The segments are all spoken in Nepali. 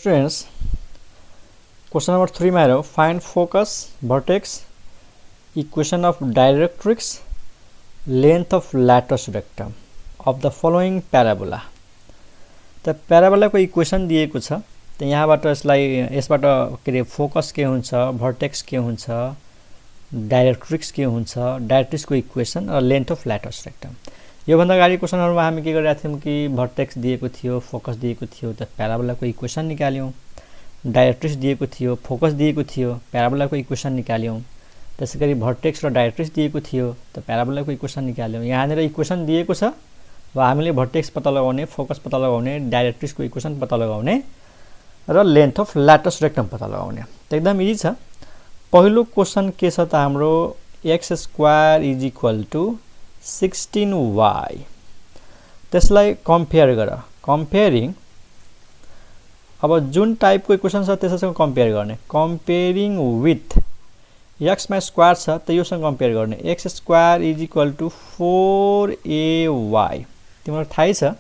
Students, question number 3 में हेरौँ find focus, vertex, equation of directrix, length of latus rectum of the following parabola. त parabola को equation दिएको छ। त यहाँबाट यसबाट के रे फोकस के हुन्छ, भर्टेक्स के हुन्छ, डाइरेक्ट्रिक्स के हुन्छ, डाइरेक्ट्रिक्स को इक्वेसन र लेन्थ अफ ल्याटस रेक्टम। यो भन्दा अगाडि क्वेशनहरुमा हामी के गरिरहेका थियौं कि भर्टेक्स दिएको थियो, फोकस दिएको थियो, त प्याराबोला को इक्वेसन निकाल्यौं। डाइरेक्ट्रिक्स दिएको थियो, फोकस दिएको थियो, प्याराबोला को इक्वेसन निकाल्यौं। त्यसैगरी भर्टेक्स र डाइरेक्ट्रिक्स दिएको थियो, त प्याराबोला को इक्वेसन निकाल्यौं। यहाँनेर इक्वेसन दिएको छ र हामीले भर्टेक्स पत्ता लगाउने, फोकस पत्ता लगाउने, डाइरेक्ट्रिक्स को इक्वेसन पत्ता लगाउने र लेन्थ अफ ल्याटस रेक्टम पत्ता लगाउने। त एकदम इजी छ। पहिलो क्वेशन के छ त हाम्रो x² = 16y। त्यसलाई कम्पेयर गर। कम्पेयरिङ अब जुन टाइपको इक्वेसन छ त्यससँग कम्पेयर गर्ने। कम्पेयरिङ विथ x मा स्क्वायर छ त योसँग कम्पेयर गर्ने। x² = 4ay। तिमीलाई थाहै छ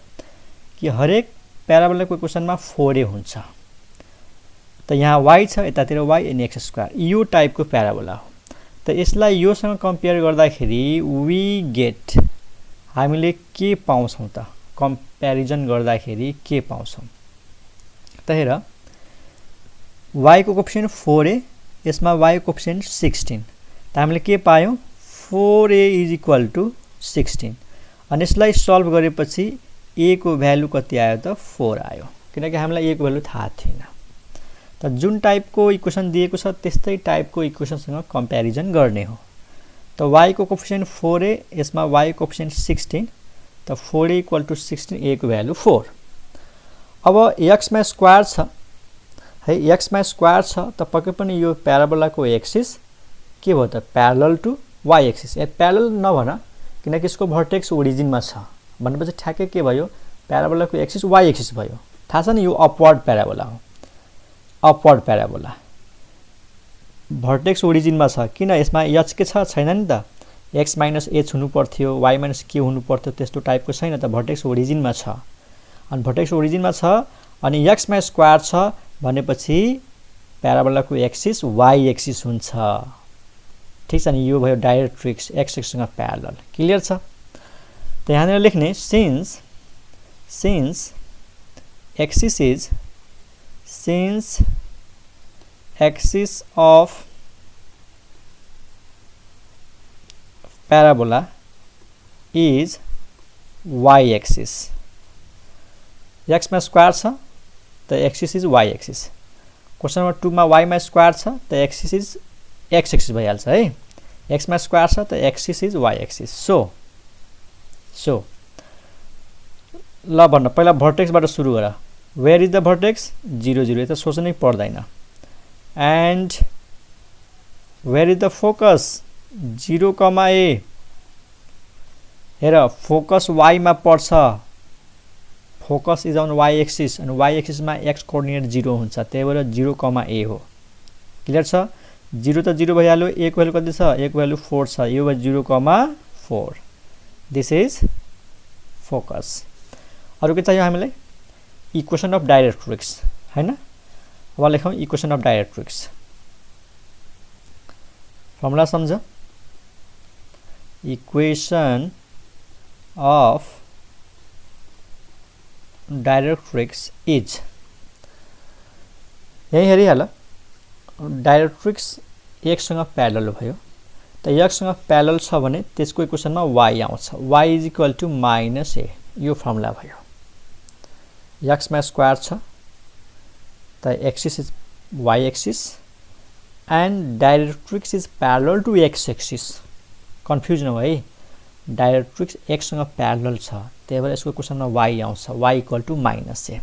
कि हरेक प्याराबोलाको इक्वेसनमा 4a हुन्छ। त यहाँ y छ, यतातिर y अनि x²। यो टाइपको प्याराबोला हो। त यसलाई योसँग कम्पेयर गर्दाखेरि वी गेट हामीले के पाउँछौं त? कम्प्यारिजन गर्दाखेरि के पाउँछौं? त हेर y को कोएफिसिएन्ट 4a, यसमा y को कोएफिसिएन्ट 16। त हामीले के पायौं? 4a = 16। अनि यसलाई सल्भ गरेपछि a को भ्यालु कति आयो त? 4 आयो। किनकि हामीलाई a को भ्यालु थाहा थिएन। त जुन टाइपको इक्वेसन दिएको छ त्यस्तै टाइपको इक्वेसनसँग कम्प्यारिजन गर्ने हो। त y को कोएफिसिएन्ट 4a, यसमा y को कोएफिसिएन्ट 16। त 4a = 16, a को भ्यालु 4। अब x मा स्क्वायर छ है, x मा स्क्वायर छ त पक्कै पनि यो प्याराबोलाको एक्सिस के भयो त? Parallel to y axis. ए प्यारलल नभन, किनकि यसको भर्टेक्स ओरिजिनमा छ भनेपछि ठ्याक्कै के भयो? प्याराबोलाको एक्सिस y एक्सिस भयो। थाहा छ नि यो अपवर्ड प्याराबोला हो। अपवर्ड प्याराबोला भर्टेक्स ओरिजिनमा छ। किन यसमा h के छ? छैन नि त। x - h हुनु पर्थ्यो, y - k हुनु पर्थ्यो, त्यस्तो टाइपको छैन त। भर्टेक्स ओरिजिनमा छ। अनि भर्टेक्स ओरिजिनमा छ अनि x मा स्क्वायर छ भनेपछि प्याराबोलाको एक्सिस y एक्सिस हुन्छ। ठीक छ नि? यो भयो डाइरेक्ट्रिक्स, x एक्सिससँग प्यारलल। क्लियर छ? त यहाँनिर लेख्ने since axis of parabola is y axis। x मा स्क्वायर छ त axis is y axis. Question number 2 मा y मा स्क्वायर छ त एक्सिस इज x एक्सिस भइहाल्छ है। x मा स्क्वायर छ त एक्सिस इज y एक्सिस। सो ल भन्न, पहिला भर्टेक्सबाट सुरु गर। Where is the vertex? 0 0। यता सोच्नै पर्दैन। And where is the focus? 0, a। हेर फोकस y मा पर्छ। Focus is on y axis अनि y एक्सिस मा x कोअर्डिनेट 0 हुन्छ। त्यही भएर 0, a हो। क्लियर छ? 0 त 0 भइहाल्यो। a को भ्यालु कति छ? a को भ्यालु 4 छ। यो भयो 0, 4। This is focus. अरु के चाहियो हामीलाई? इक्वेसन अफ डाइरेक्ट्रिक्स हैन? अब लेखौं इक्वेसन अफ डाइरेक्ट्रिक्स। फर्मुला सम्झ। इक्वेसन अफ डाइरेक्ट्रिक्स इज, यही हेरिहाल। डाइरेक्ट्रिक्स x सँग प्यारलल भयो। त x सँग प्यारलल छ भने त्यसको इक्वेसनमा y आउँछ। y = -a। यो फर्मुला भयो। x मा स्क्वायर छ त axis is y axis and directrix is parallel to x axis. Confuse नभए, डाइरेक्ट्रिक्स x सँग प्यारलल छ, त्यही भएर यसको इक्वेसनमा y आउँछ। y = -a।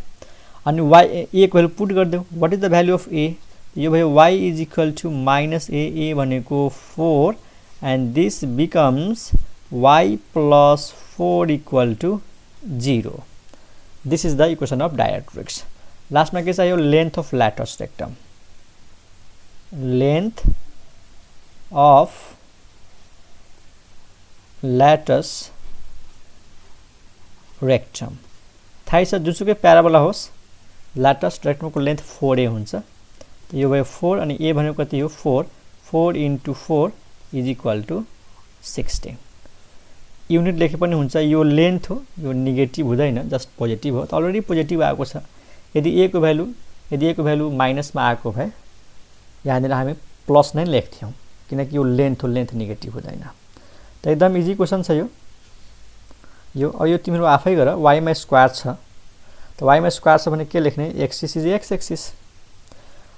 अनि a को भ्यालु पुट गर्दियौ। What is the value of a? यो भयो y = -a। a भनेको 4 and this becomes y + 4 = 0। This is the equation of directrix। Last में के चाहिए? Length of ल्याटस rectum. Length of ल्याटस rectum थाहै छ। जुनसुकै प्याराबोला होस् ल्याटस्ट रेक्टेङ्गलको लेन्थ 4a हुन्छ। त यो भयो 4 अनि a भनेको कति हो 4 4 * 4 = 16। युनिट लेखे पनि हुन्छ। यो लेन्थ हो, यो नेगेटिभ हुँदैन, जस्ट पोजिटिभ हो। त अलरेडी पोजिटिभ आएको छ। यदि a को भ्यालु माइनसमा आएको भए यहाँनिर हामी प्लस नै लेख्थ्यौँ, किनकि यो लेन्थ हो, लेन्थ नेगेटिभ हुँदैन। त एकदम इजी क्वेसन छ यो। अब यो तिमीहरू आफै गर। y मा स्क्वायर छ, त y मा स्क्वायर छ भने के लेख्ने, एक्सिस इज एक्स एक्सिस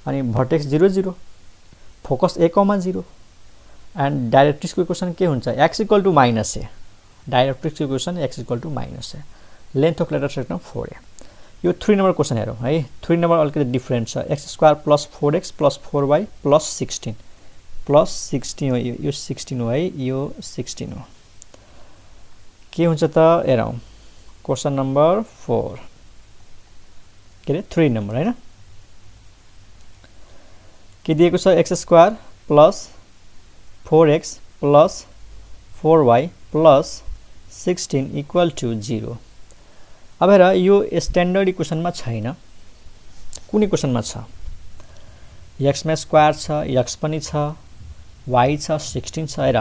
अनि भर्टेक्स 0 0, फोकस a, 0 एन्ड डाइरेक्ट्रिक्सको इक्वेसन के हुन्छ, x = -a। डाइरेक्ट्रिक्सको equation x = -a। Length of latus rectum 4a। यो 3 नम्बर क्वेसन हेरौँ है। 3 नम्बर अलिकति डिफरेन्ट छ। x² + 4x + 4y + 16 + 16 हो। यो 16 हो है, यो 16 हो। के हुन्छ त हेरौँ। क्वेसन नम्बर 4 के अरे 3 नम्बर हैन। के दिएको छ, x² + 4x + 4y + 16 = 0। अब हेर, यो स्ट्यान्डर्ड इक्वेसनमा छैन। कुन इक्वेसनमा छ, x मा स्क्वायर छ, x पनि छ, y छ, 16 छ। हेर,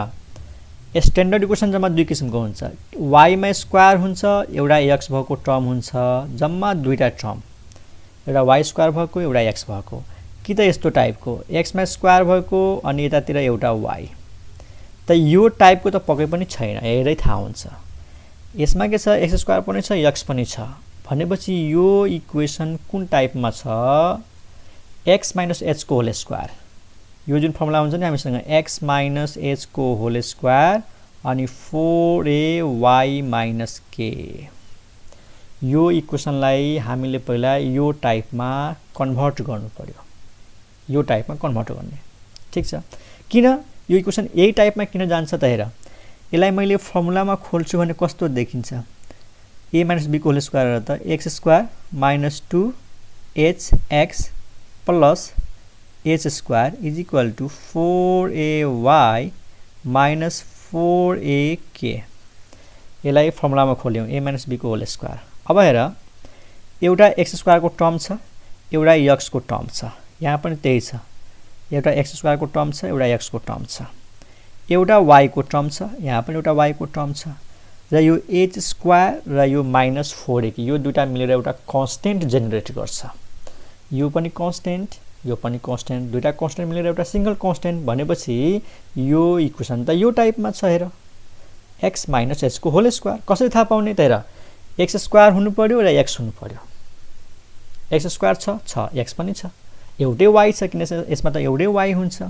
स्ट्यान्डर्ड इक्वेसन जम्मा दुई किसिमको हुन्छ। y मा स्क्वायर हुन्छ, एउटा x भएको टर्म हुन्छ, जम्मा दुईटा टर्म, एउटा y स्क्वायर भएको, एउटा x भएको। कि त यस्तो टाइपको x मा स्क्वायर भएको अनि यतातिर एउटा y। त यो टाइपको त पक्कै पनि छैन, हेरै थाहा हुन्छ। यसमा के छ, x² पनि छ, x पनि छ भनेपछि यो इक्वेसन कुन टाइपमा छ, x - h को होल स्क्वायर। यो जुन फर्मुला हुन्छ नि हामीसँग, x - h को होल स्क्वायर अनि 4ay - k। यो इक्वेसनलाई हामीले पहिला यो टाइपमा कन्भर्ट गर्नु पर्यो। यो टाइपमा कन्भर्ट गर्ने, ठीक छ। किन यो इक्वेसन यही टाइपमा किन जान्छ त हेर, यसलाई मैले फर्मुलामा खोल्छु भने कस्तो देखिन्छ, a - b को होल स्क्वायर त x² - 2hx + h² = 4ay - 4ak। यसलाई फर्मुलामा खोल्यौँ, a - b को होल स्क्वायर। अब हेर, एउटा x² को टर्म छ, एउटा x को टर्म छ। यहाँ पनि त्यही छ, एउटा x² को टर्म छ, एउटा x को टर्म छ, एउटा y को टर्म छ, यहाँ पनि एउटा y को टर्म छ, र यो h² र यो -4ak यो दुईटा मिलेर एउटा कन्स्टेन्ट जेनेरेट गर्छ। यो पनि कन्स्टेन्ट, यो पनि कन्स्टेन्ट, दुईटा कन्स्टेन्ट मिलेर एउटा सिंगल कन्स्टेन्ट भनेपछि यो इक्वेसन त यो टाइपमा छ। हेर, x - h को होल स्क्वायर। कसरी थाहा पाउने त हेर, x² हुनु पर्यो र x हुनु पर्यो। x² छ, x पनि छ, एउटै y छ, किन यसमा त एउटै y हुन्छ।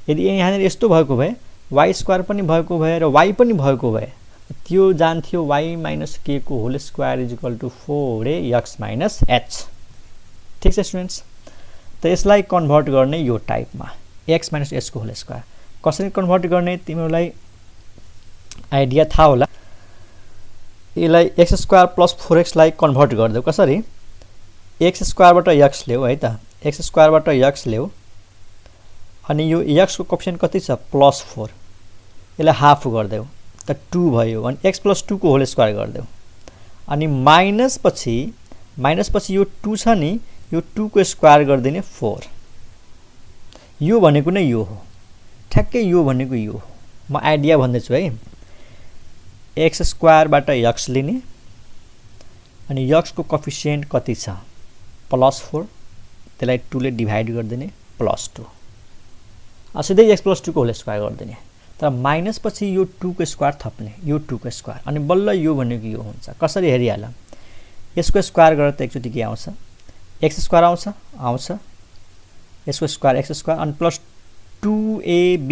यदि यहाँनिर यस्तो भएको भए, y² पनि भएको भए र y पनि भएको भए, त्यो जान्थ्यो y - k को होल स्क्वायर = 4ax - h। ठीक छ स्टुडेन्ट्स। त यसलाई कन्भर्ट गर्ने यो टाइपमा x - h को होल स्क्वायर कसरी कन्भर्ट गर्ने तिमीहरूलाई आइडिया थाहा होला। यसलाई x² + 4x लाई कन्भर्ट गर्दै कसरी, x² बाट x ल्याऊ है त, x² बाट x ल्याऊ अनि यो x को कोएफिसिएन्ट कति छ, +4, यसलाई हाफ गर्देऊ त 2 भयो अनि x + 2 को होल स्क्वायर गर्देऊ अनि माइनस पछि यो 2 छ नि, यो 2 को स्क्वायर गर्दिने 4। यो भनेको नै यो हो, ठ्याक्कै यो भनेको यो हो। म आइडिया भन्दैछु है, x² बाट x लिने अनि x को कोएफिसिएन्ट कति छ, +4, त्यसलाई 2 ले डिभाइड गर्दिने +2, सिधै x + 2 को होल स्क्वायर गर्दिने। तर माइनस पछि यो 2 को स्क्वायर थप्ने, यो 2 को स्क्वायर अनि बल्ल यो भनेको यो हुन्छ। कसरी हेरिहाल, यसको स्क्वायर गरेर त एकचोटि के आउँछ, x² आउँछ, यसको स्क्वायर x² अनि प्लस 2ab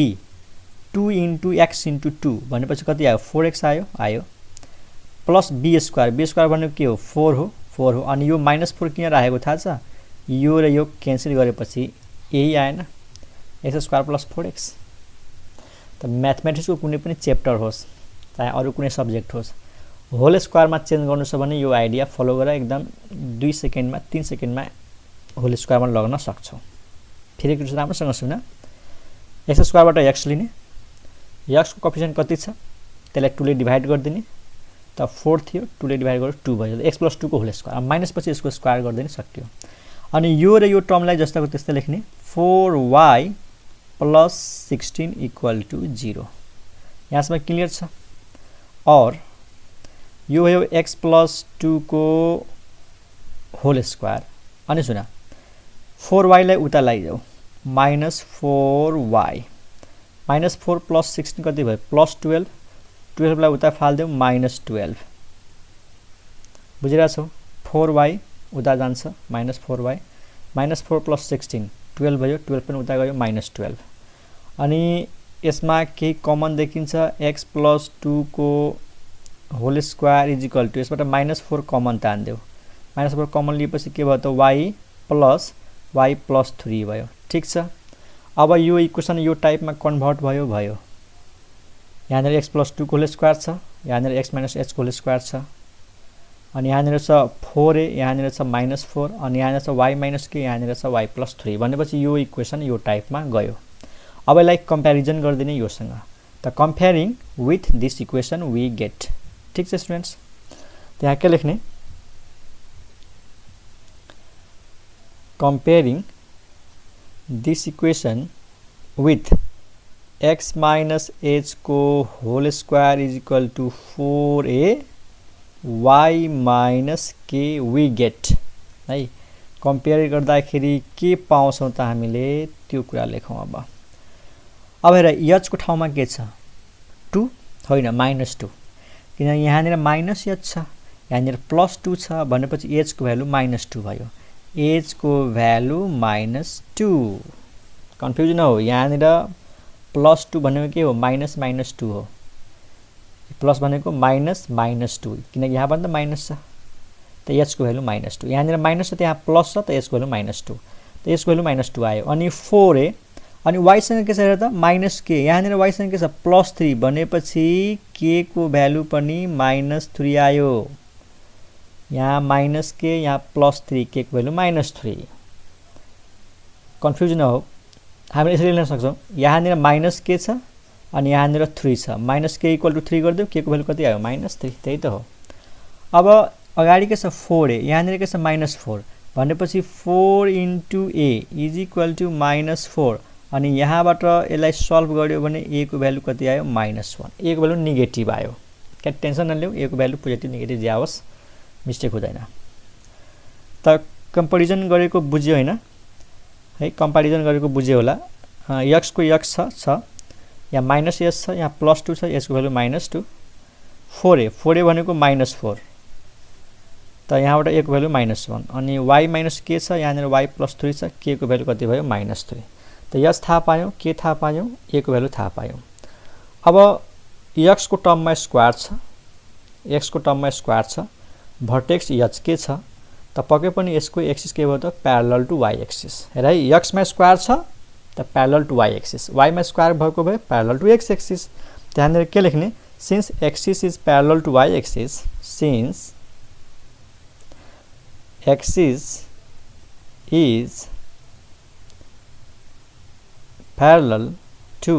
2 * x * 2 भनेपछि कति आयो, 4x आयो प्लस b² भनेको के हो, 4 हो अनि यो -4 किन राखेको थाहा छ, यो र यो क्यान्सल गरेपछि यही आएन, x² + 4x। त म्याथमेटिक्सको कुनै पनि च्याप्टर होस् चाहे अरु कुनै सब्जेक्ट होस्, होल स्क्वायरमा चेन्ज गर्नु छ भने यो आइडिया फलो गरेर एकदम 2 सेकेन्डमा 3 सेकेन्डमा होल स्क्वायरमा लग्न सक्छौ। फेरि एकचोटि राम्रोसँग सुन, x² बाट x लिने, x को कोएफिसिएन्ट कति छ त्यसलाई 2 ले डिभाइड गर्दिने त 4 थियो 2 ले डिभाइड गर्यो 2 भयो x + 2 को होल स्क्वायर माइनस पछि यसको स्क्वायर गर्दै नि सक्यो अनि यो र यो टर्मलाई जस्ताको त्यस्तै लेख्ने 4y + 16 = 0 यहाँसम्म क्लियर छ और यो भयो x + 2 को होल स्क्वायर अनि सुन 4y लाई उता लैजाऊ -4y -4 + 16 कति भयो +12 12 लाई उता फाल्देऊ -12 बुझिरा छौ 4y उता जान्छ -4y -4 + 16 12 भयो 12 पनि उता गयो -12 अनि यसमा के कमन देखिन्छ x + 2 को होल स्क्वायर = यसबाट -4 कमन तान्देऊ -4 कमन लिएपछि के भयो त y + 3 भयो ठीक छ अब यो इक्वेसन यो टाइपमा कन्भर्ट भयो यहाँनिर x + 2 को होल स्क्वायर छ यहाँनिर x - h को होल स्क्वायर छ अनि यहाँनिर छ 4a यहाँनिर छ -4 अनि यहाँनिर छ y - k यहाँनिर छ y + 3 भनेपछि यो इक्वेसन यो टाइपमा गयो अब यसलाई कम्प्यारिजन गर्दिने योसँग त comparing with this equation we get ठीक छ स्टुडेन्ट्स त्यहाँ के लेख्ने comparing this equation with x minus h को whole square is equal to 4a y minus k we get है कम्पेयर गर्दाखेरि के पाउँछौं त हामीले त्यो कुरा लेखौं अब हेर h को ठाउँमा के छ 2 होइन -2 किन यहाँनिर -h छ यहाँनिर +2 छ भनेपछि h को भ्यालु -2 भयो h को भ्यालु -2 कन्फ्युजन हो यहाँनिर +2 भनेको के हो -2 हो प्लस भनेको -2 किनकि यहाँ पनि त माइनस छ त h को भ्यालु -2 यहाँनिर माइनस छ त्यहाँ प्लस छ त h को भ्यालु -2 त h को भ्यालु -2 आयो अनि 4a अनि y सँग के छ हेर त -k यहाँनिर y सँग के छ +3 भनेपछि k को भ्यालु पनि -3 आयो यहाँ -k यहाँ +3 k को भ्यालु -3 कन्फ्युजन हो हामीले यसरी लेख्न सक्छौं यहाँनिर -k छ अनि यहाँनिर 3 छ -k = 3 गर्दियौ k को भ्यालु कति आयो -3 त्यही त हो अब अगाडि के छ 4a यहाँनिर के छ -4 भनेपछि 4 * a = -4 अनि यहाँबाट यसलाई सल्भ गर्यो भने a को भ्यालु कति आयो -1 a को भ्यालु नेगेटिभ आयो के टेन्सन नलिऊ a को भ्यालु पोजिटिभ नेगेटिभ जाओस् मिस्टेक हुँदैन त कम्प्यारिजन गरेको बुझ्यो हैन है कम्प्यारिजन गरेको बुझ्यो होला x को x छ यहाँ -s छ यहाँ +2 छ s को भ्यालु -2 4a भनेको -4 त यहाँबाट a को भ्यालु -1 अनि y - k छ यहाँनिर y + 3 छ k को भ्यालु कति भयो -3 त s थाहा पायौ k थाहा पायौ a को भ्यालु थाहा पायौ अब x को टर्ममा स्क्वायर छ भर्टेक्स h के छ त पक्कै पनि यसको एक्सिस के भयो त प्यारलल टु y एक्सिस हेर है x मा स्क्वायर छ त parallel to y axis y मा स्क्वायर भएको भए प्यारलल टु x एक्सिस त्यहाँनिर के लेख्ने since axis is parallel to y axis since axis is parallel to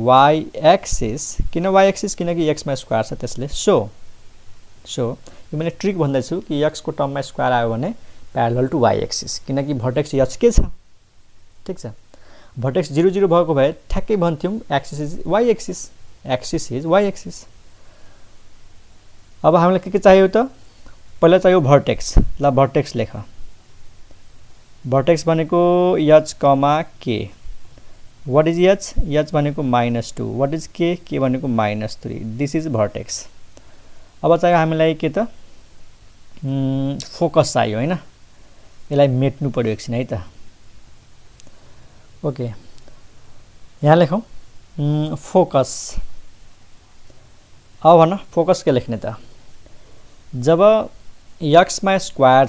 y axis किन y एक्सिस किनकि x मा स्क्वायर छ त्यसले सो यो मैले ट्रिक भन्दैछु कि x को टर्ममा स्क्वायर आयो भने प्यारलल टु y एक्सिस किनकि भर्टेक्स h के छ ठीक छ भर्टेक्स 0 0 भएको भए ठ्याक्कै भन्थ्यौं एक्सिस इज y एक्सिस अब हामीलाई के चाहियो त पहिला चाहियो भर्टेक्स ल भर्टेक्स लेख भर्टेक्स भनेको h, k what is h भनेको -2 व्हाट इज k भनेको -3 दिस इज भर्टेक्स अब चाहियो हामीलाई के त फोकस चाहियो हैन यसलाई मेट्नु पर्यो एकछिन है त ओके यहाँ लेखौं फोकस अब भन फोकस के लेख्ने त जब x मा स्क्वायर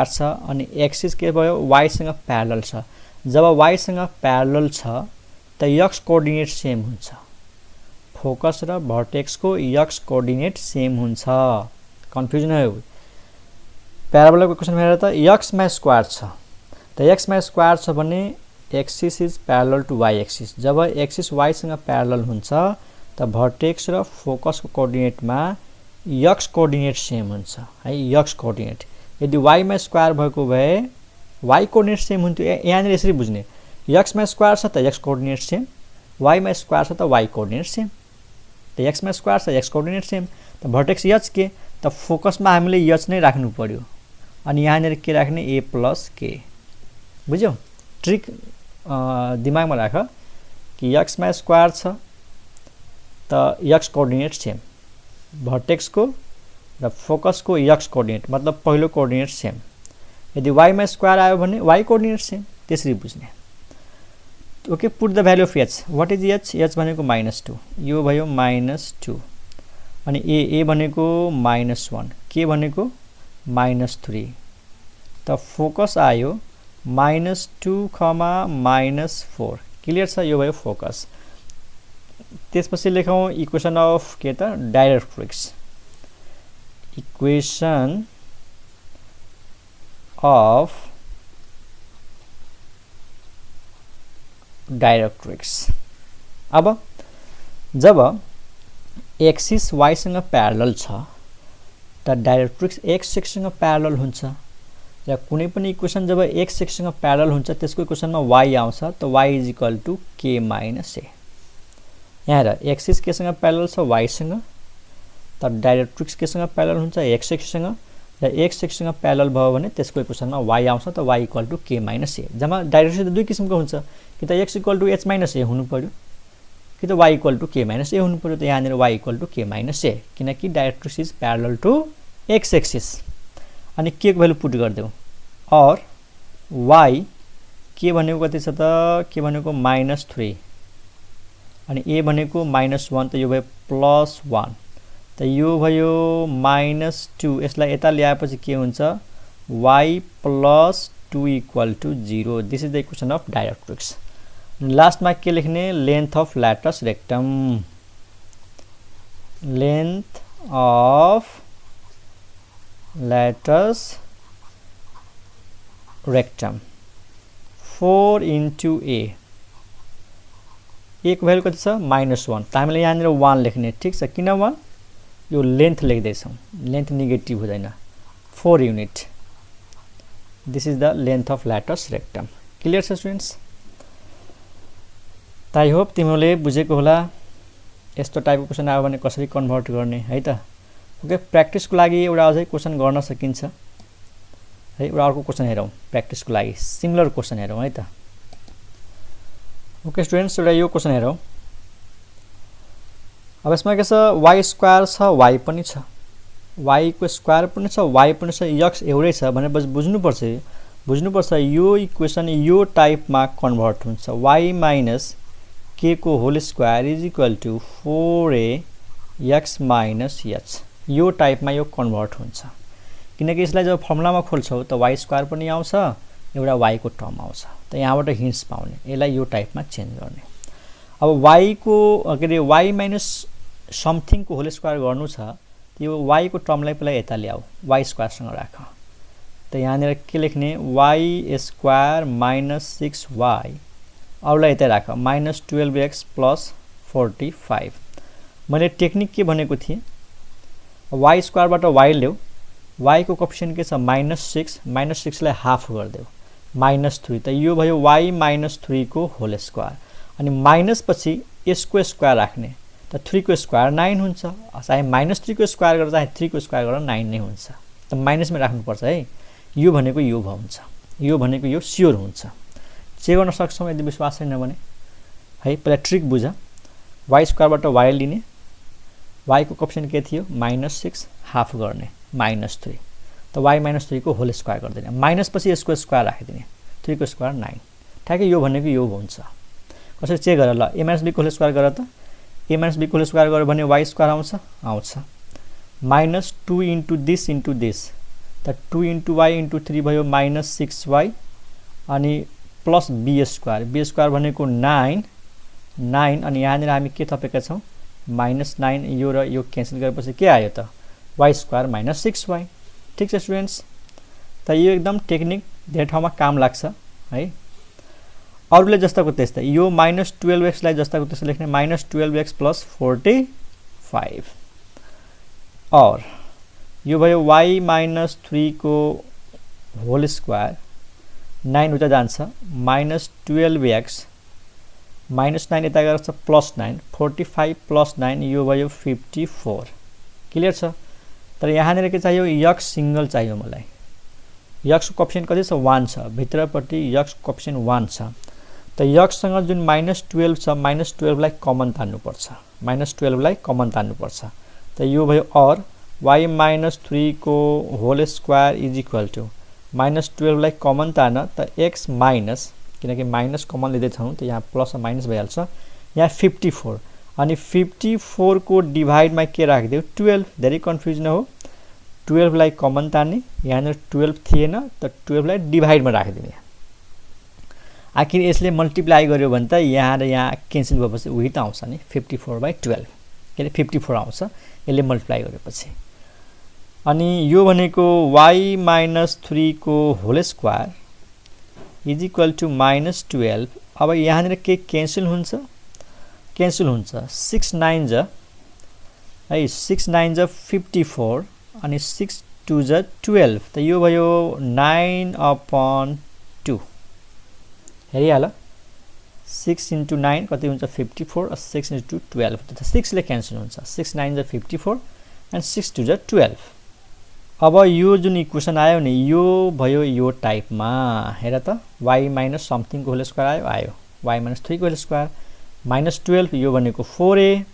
छ अनि एक्सिस के भयो y सँग प्यारलल छ जब y सँग प्यारलल छ त x कोअर्डिनेट सेम हुन्छ फोकस र भर्टेक्स को x कोअर्डिनेट सेम हुन्छ कन्फ्युजन हो प्याराबोलाको क्वेशन हेरेर त x मा स्क्वायर छ त x मा स्क्वायर छ भने axis is parallel to y axis जब एक्सिस y सँग प्यारलल हुन्छ त भर्टेक्स र फोकसको कोअर्डिनेटमा एक्स कोअर्डिनेट सेम हुन्छ है, एक्स कोअर्डिनेट। यदि वाईमा स्क्वायर भएको भए वाई कोअर्डिनेट सेम हुन्थ्यो। यहाँनिर यसरी बुझ्ने, एक्समा स्क्वायर छ त एक्स कोअर्डिनेट सेम, वाईमा स्क्वायर छ त वाई कोअर्डिनेट सेम। त एक्समा स्क्वायर छ एक्स कोअर्डिनेट सेम, त भर्टेक्स एच के, त फोकसमा हामीले एच नै राख्नु पर्यो। अनि यहाँनिर के राख्ने, ए प्लस के। बुझ्यौ? ट्रिक दिमागमा राख कि एक्समा स्क्वायर छ त एक्स कोअर्डिनेट सेम, भर्टेक्सको र फोकसको एक्स कोअर्डिनेट मतलब पहिलो कोअर्डिनेट सेम। यदि वाईमा स्क्वायर आयो भने वाई कोअर्डिनेट सेम, त्यसरी बुझ्ने। Okay, put the value of h. What is h? H भनेको -2, यो भयो -2, अनि ए भनेको -1, के भनेको -3। त फोकस आयो -2, -4। क्लियर छ? यो भयो फोकस। त्यसपछि लेखौँ इक्वेसन अफ के त, डाइरेक्ट्रिक्स। Equation of डाइरेक्ट्रिक्स। अब जब एक्सिस वाईसँग प्यारलल छ त डाइरेक्ट्रिक्स एक्स एक्ससँग प्यारलल हुन्छ। र कुनै पनि इक्वेसन जब एक्स एक्ससँग प्यारलल हुन्छ त्यसको इक्वेसनमा वाई आउँछ, त Y is equal to k minus ए। यहाँ हेर, एक्सिस केसँग प्यारलल छ, वाईसँग, त डाइरेक्ट्रिक्स केसँग प्यारलल हुन्छ, एक्स एक्ससँग। र एक्स एक्ससँग प्यारलल भयो भने त्यसको इक्वेसनमा वाई आउँछ, त y equal to k minus a. जम्मा डाइरेक्ट्रिक्स दुई किसिमको हुन्छ, कि त x equal to h minus a हुनु पर्यो, कि त y equal to k minus a हुनु पर्यो। त यहाँनिर y equal to k minus a, किनकि directrix is parallel to x axis. अनि के को भ्यालु पुट गरिदेऊ, और वाई के भनेको कति छ त, के भनेको -3, अनि ए भनेको -1, त यो भयो +1, त यो भयो -2। यसलाई यता ल्याएपछि के हुन्छ, y + 2 = 0। This is the equation of directrix. लास्टमा के लेख्ने, length of latus rectum. Length of latus rectum 4 × a। A को भ्यालु कति छ, -1, त हामीले यहाँनिर 1 लेख्ने। ठिक छ, किन 1? यो लेन्थ लेख्दैछौँ, लेन्थ नेगेटिभ हुँदैन, 4 unit. This is the length of latus rectum. Clear छ स्टुडेन्ट्स? त आई होप तिमीहरूले बुझेको होला। यस्तो टाइपको क्वेसन आयो भने कसरी कन्भर्ट गर्ने है त। ओके, प्र्याक्टिसको लागि एउटा अझै क्वेसन गर्न सकिन्छ है। एउटा अर्को क्वेसन हेरौँ प्र्याक्टिसको लागि, सिमिलर क्वेसन हेरौँ है त। ओके स्टुडेन्ट्स, एउटा यो क्वेसन हेरौँ। अब यसमा के छ, वाई स्क्वायर छ, वाई पनि छ, वाई को स्क्वायर पनि छ, वाई पनि छ, एक्स एउटै छ भनेपछि बुझ्नुपर्छ यो इक्वेसन यो टाइपमा कन्भर्ट हुन्छ। वाई माइनस के को whole square is equal to 4a x minus h. यो टाइपमा यो कन्भर्ट हुन्छ, किनकि यसलाई जब फर्मुलामा खोल्छौ त वाई स्क्वायर पनि आउँछ, एउटा वाई को टर्म आउँछ। त यहाँबाट हिन्ट्स पाउने, यसलाई यो टाइपमा चेन्ज गर्ने। अब वाई को के अरे वाई माइनस समथिङ को होल स्क्वायर गर्नु छ, त्यो वाई को टर्मलाई पहिला यता ल्याऊ, वाई स्क्वायरसँग राख। त यहाँनिर के लेख्ने, वाई स्क्वायर माइनस 6y, अरूलाई यतै राख, -12x + 45। मैले टेक्निक के भनेको थिएँ, वाई स्क्वायरबाट वाई ल्याऊ, वाई को कोएफिसिएन्ट के छ -6, -6लाई हाफ गरिदेऊ, -3। त यो भयो वाई -3 को होल स्क्वायर। अनि माइनस पछि यसको स्क्वायर राख्ने, त 3 को स्क्वायर 9 हुन्छ। चाहे -3 को स्क्वायर गरेर चाहे 3 को स्क्वायर गरेर 9 नै हुन्छ। त माइनसमै राख्नुपर्छ है। यो भनेको यो हुन्छ, यो भनेको यो स्योर हुन्छ। चेक गर्न सक्छौँ यदि विश्वास छैन भने है। पहिला ट्रिक बुझ, वाई स्क्वायरबाट वाई लिने, वाई को कोएफिसिएन्ट के थियो -6, हाफ गर्ने -3, त वाई -3 को होल स्क्वायर गरिदिने, माइनस पछि यसको स्क्वायर राखिदिने, 3 को स्क्वायर 9। ठ्याक्कै यो भनेको यो हुन्छ। कसरी चेक गर ल, a - b को होल स्क्वायर गर त, a - b को होल स्क्वायर गर्यो भने वाई स्क्वायर आउँछ, -2 × दिस × दिस, त 2 × y × 3 भयो -6y, अनि प्लस b स्क्वायर भनेको 9, अनि यहाँनिर हामी के थपेका छौँ, -9, यो र यो क्यान्सल गरेपछि के आयो त, y स्क्वायर -6y। ठिक छ स्टुडेन्ट्स? त यो एकदम टेक्निक धेरै ठाउँमा काम लाग्छ है। अरूले जस्ताको त्यस्तै यो -12x लाई जस्ताको त्यस्तै लेख्ने -12x + 45 और यो भयो y -3 को होल स्क्वायर 9 उता जान्छ -12x -9 यता गएर छ +9 45 + 9 यो भयो 54 क्लियर छ। तर यहाँनिर के चाहियो x सिंगल चाहियो मलाई x को कोएफिसिएन्ट कति छ 1 छ भित्रपट्टि x को कोएफिसिएन्ट 1 छ त x सँग जुन -12 छ -12 लाई कमन तान्नु पर्छ -12 लाई कमन तान्नु पर्छ त यो भयो और y -3 को whole square is equal to -12 लाई कमन तान त x माइनस किनकि माइनस कमन लिँदै छौं त यहाँ प्लस र माइनस भइहाल्छ यहाँ 54 अनि 54 को डिभाइड मा के राख्दियो 12 धेरै कन्फ्युजन हो 12 लाई कमन तान्ने यहाँ 12 थिएन त 12 लाई डिभाइड मा राखिदिने आखिर यसले मल्टिप्लाई गर्यो भने त यहाँ र यहाँ क्यान्सल भएपछि उही त आउँछ नि 54/12 के 54 आउँछ यसले मल्टिप्लाई गरेपछि अनि यो भनेको y -3 को whole square is equal to -12 अब यहाँनिर के क्यान्सल हुन्छ 6 9 जा है 6 9 जा 54 अनि 6 2 जा 12 त यो भयो 9/2 हेरिहाल 6 * 9 कति हुन्छ 54 और 6 * 12 त 6 ले क्यान्सल हुन्छ 6 9 जा 54 and 6 2 जा 12 अब यो जुन इक्वेसन आयो नि यो भयो यो टाइपमा हेर त y - समथिङ को होल स्क्वायर आयो y - 3 को होल स्क्वायर -12 यो भनेको 4a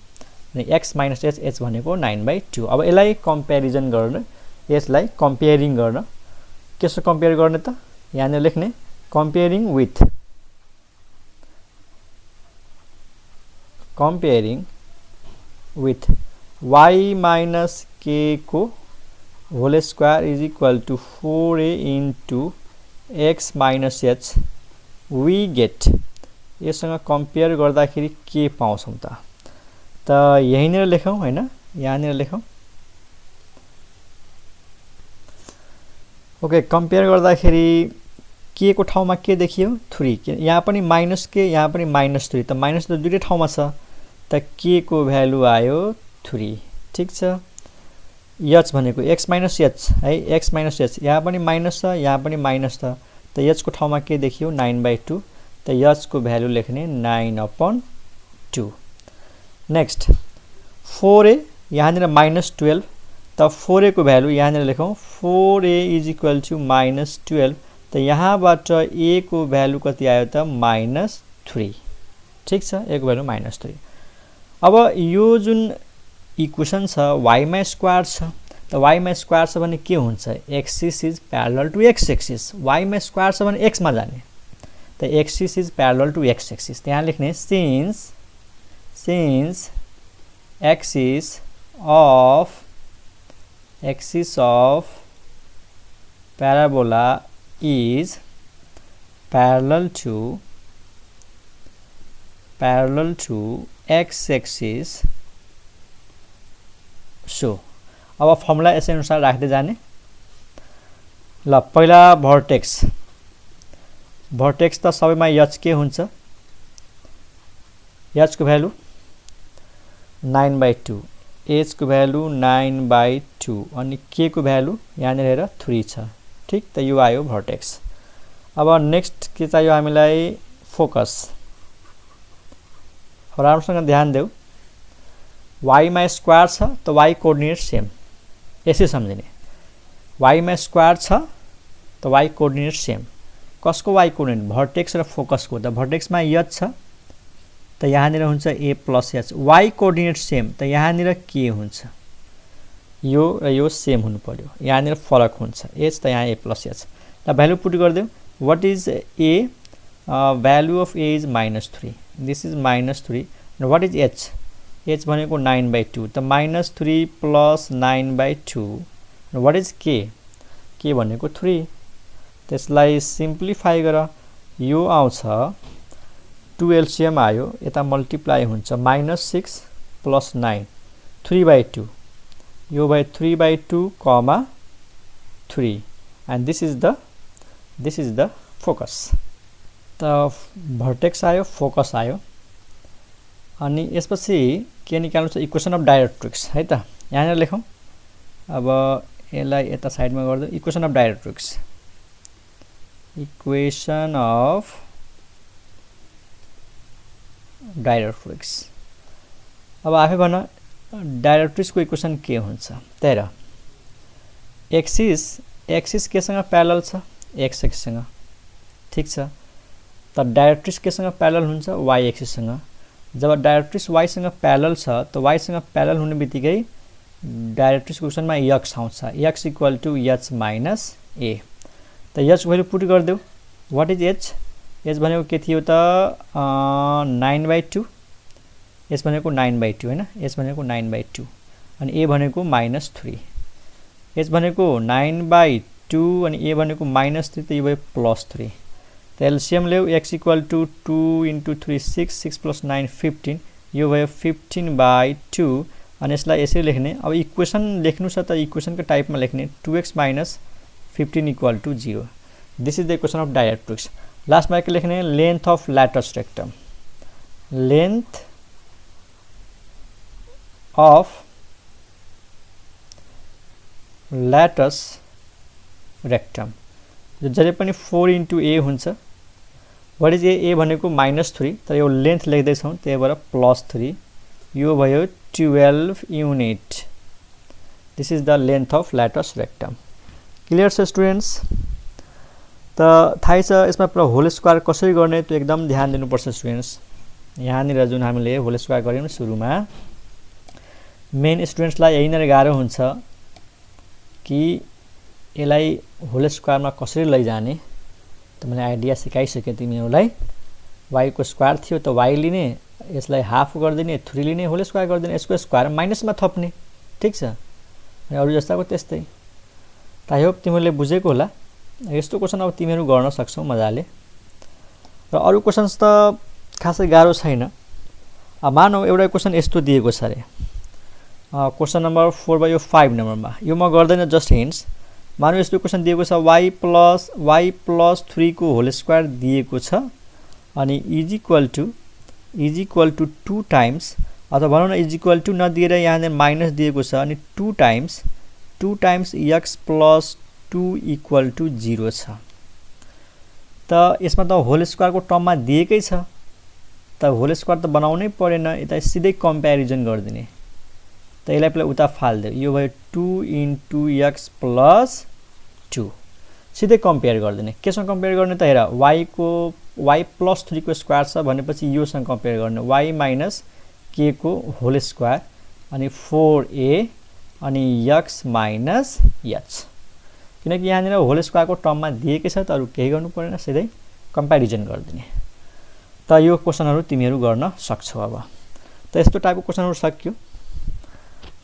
अनि x - h h भनेको 9/2 अब यसलाई कम्प्यारिजन गर्न यसलाई कम्पेयरिङ गर्न कसो कम्पेयर गर्ने त यहाँ लेख्ने कम्पेयरिङ विथ y - k को whole square is equal to 4a into x - h we get यससँग कम्पेयर गर्दाखेरि के पाउँछौं त यहीँनिर लेखौं हैन यहाँनिर लेखौं ओके कम्पेयर गर्दाखेरि के को ठाउँमा के देखियो 3 यहाँ पनि -k यहाँ पनि -3 त माइनस त दुईटै ठाउँमा छ त k को भ्यालु आयो 3 ठीक छ h भनेको x - h है x - h यहाँ पनि माइनस छ यहाँ पनि माइनस छ त h को ठाउँमा के देखियो 9/2 त h को भ्यालु लेख्ने 9/2 नेक्स्ट 4a यहाँनिर -12 त 4a को भ्यालु यहाँनिर लेखौं 4a इज इक्वल टु -12 त यहाँबाट a को भ्यालु कति आयो त -3 ठीक छ a को भ्यालु -3 अब यो जुन इक्वेसन छ y मा स्क्वायर छ त y मा स्क्वायर छ भने के हुन्छ axis is parallel to x axis y मा स्क्वायर छ भने x मा जाने त axis is parallel to x axis त्यहाँ लेख्ने since axis of parabola is parallel to x axis so अब फर्मुला यसै अनुसार राख्दै जाने ल पहिला भर्टेक्स त सबैमा h के हुन्छ h को भ्यालु 9/2 h को भ्यालु 9/2 अनि k को भ्यालु यहाँ हेर 3 छ ठीक त यो आयो भर्टेक्स अब नेक्स्ट के चाहियो हामीलाई फोकस राम्रोसँग ध्यान देऊ y मा स्क्वायर छ त y कोअर्डिनेट सेम यसै सम्झिने y मा स्क्वायर छ त y कोअर्डिनेट सेम कसको y कोअर्डिनेट भर्टेक्स र फोकसको त भर्टेक्समा h छ त यहाँनिर हुन्छ a + h y coordinate same त यहाँनिर के हुन्छ यो र यो सेम हुनु पर्यो यहाँनिर फरक हुन्छ h त यहाँ a + h ल भ्यालु पुट गर्दियौ what is a value of a is -3 this is -3 and what is h h भनेको 9/2 त -3 + 9/2 and what is k k भनेको 3 त्यसलाई सिम्प्लिफाई गर यो आउँछ 2 एलसीएम आयो यता मल्टिप्लाई हुन्छ -6 + 9 3/2 यो by 3/2 comma 3 and this is the focus त भर्टेक्स आयो, फोकस आयो, अनि यसपछि के निकाल्नु छ, इक्वेसन अफ डाइरेक्ट्रिक्स है त। यहाँनिर लेखौँ। अब यसलाई यता साइडमा गर्दै इक्वेसन अफ डाइरेक्ट्रिक्स, इक्वेसन अफ डाइरेक्ट्रिक्स। अब आफै भन डाइरेक्ट्रिक्सको इक्वेसन के हुन्छ। त्यही र एक्सिस केसँग प्यारलल छ, एक्स एक्सिससँग, ठीक छ। त डाइरेक्ट्रिक्स केसँग प्यारलल हुन्छ, वाइ एक्सिससँग। जब डाइरेक्ट्रिक्स वाइ सँग प्यारलल छ त वाइ सँग प्यारलल हुने बित्तिकै डाइरेक्ट्रिक्स क्वेसनमा एक्स आउँछ, x equal to h minus a. त एच भ्यालु पुट गरिदेऊ। What is h? एच भनेको के थियो त 9/2, एच भनेको 9/2 हैन, एच भनेको 9/2 अनि ए भनेको -3। एच भनेको 9/2 अनि ए भनेको -3, त यो भयो +3। त एलसीएम ल्याऊ, x इक्वल टु 2 × 3 6, 6 + 9 15, यो भयो 15/2 अनि यसलाई यसरी लेख्ने। अब इक्वेसन लेख्नु छ त इक्वेसनको टाइपमा लेख्ने, 2x - 15 equal to 0। This is the equation of directrix. लास्टमा के लेख्ने, length of latus rectum, length of latus rectum जो जहिले पनि 4 × a हुन्छ। वाट इज ए भनेको -3, तर यो लेन्थ लेख्दैछौँ त्यही भएर +3, यो भयो 12 unit. This is the length of latus rectum. Clear छ स्टुडेन्ट्स? त थाहै छ यसमा पुरा होल स्क्वायर कसरी गर्ने, त्यो एकदम ध्यान दिनुपर्छ स्टुडेन्ट्स। यहाँनिर जुन हामीले होल स्क्वायर गऱ्यौँ सुरुमा, मेन स्टुडेन्ट्सलाई यहीँनिर गाह्रो हुन्छ कि यसलाई होल स्क्वायरमा कसरी लैजाने। त मैले आइडिया सिकाइसकेँ तिमीहरूलाई। वाइ को स्क्वायर थियो त वाइ लिने, यसलाई हाफ गरिदिने, 3 लिने, होल स्क्वायर गरिदिने, यसको स्क्वायर माइनसमा थप्ने, ठीक छ। अनि अरू जस्ताको त्यस्तै। त आई होप तिमीहरूले बुझेको होला। यस्तो क्वेसन अब तिमीहरू गर्न सक्छौ मजाले। र अरू क्वेसन्स त खासै गाह्रो छैन। अब मानौ एउटा क्वेसन यस्तो दिएको छ अरे, क्वेसन नम्बर 4 भयो 5 नम्बरमा। यो म गर्दैन, जस्ट हिन्ट्स। मानौ यस्तो क्वेसन दिएको छ, y + 3 को होल स्क्वायर दिएको छ अनि इज इक्वल टु 2 टाइम्स, अथवा भनौँ न इज इक्वल टु नदिएर यहाँनिर माइनस दिएको छ अनि 2 टाइम्स x + 2 इक्वल टु 0 छ। त यसमा त होल स्क्वायरको टर्ममा दिएकै छ, त होल स्क्वायर त बनाउनै परेन, यता सिधै कम्प्यारिजन गरिदिने। त यसलाई पहिला उता फाल्दियो, यो भयो 2 × x + 2, सिधै कम्पेयर गरिदिने। केसँग कम्पेयर गर्ने त हेर, y + 3 को स्क्वायर छ भनेपछि योसँग कम्पेयर गर्ने, y - k को होल स्क्वायर अनि 4a अनि x - h, किनकि यहाँनिर होल स्क्वायरको टर्ममा दिएकै छ त अरू केही गर्नु परेन, सिधै कम्प्यारिजन गरिदिने। त यो क्वेसनहरू तिमीहरू गर्न सक्छौ। अब त यस्तो टाइपको क्वेसनहरू सक्यो।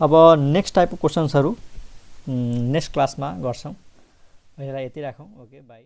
अब नेक्स्ट टाइपको क्वेसन्सहरू नेक्स्ट क्लासमा गर्छौँ। अहिलेलाई यति राखौँ। Okay, by.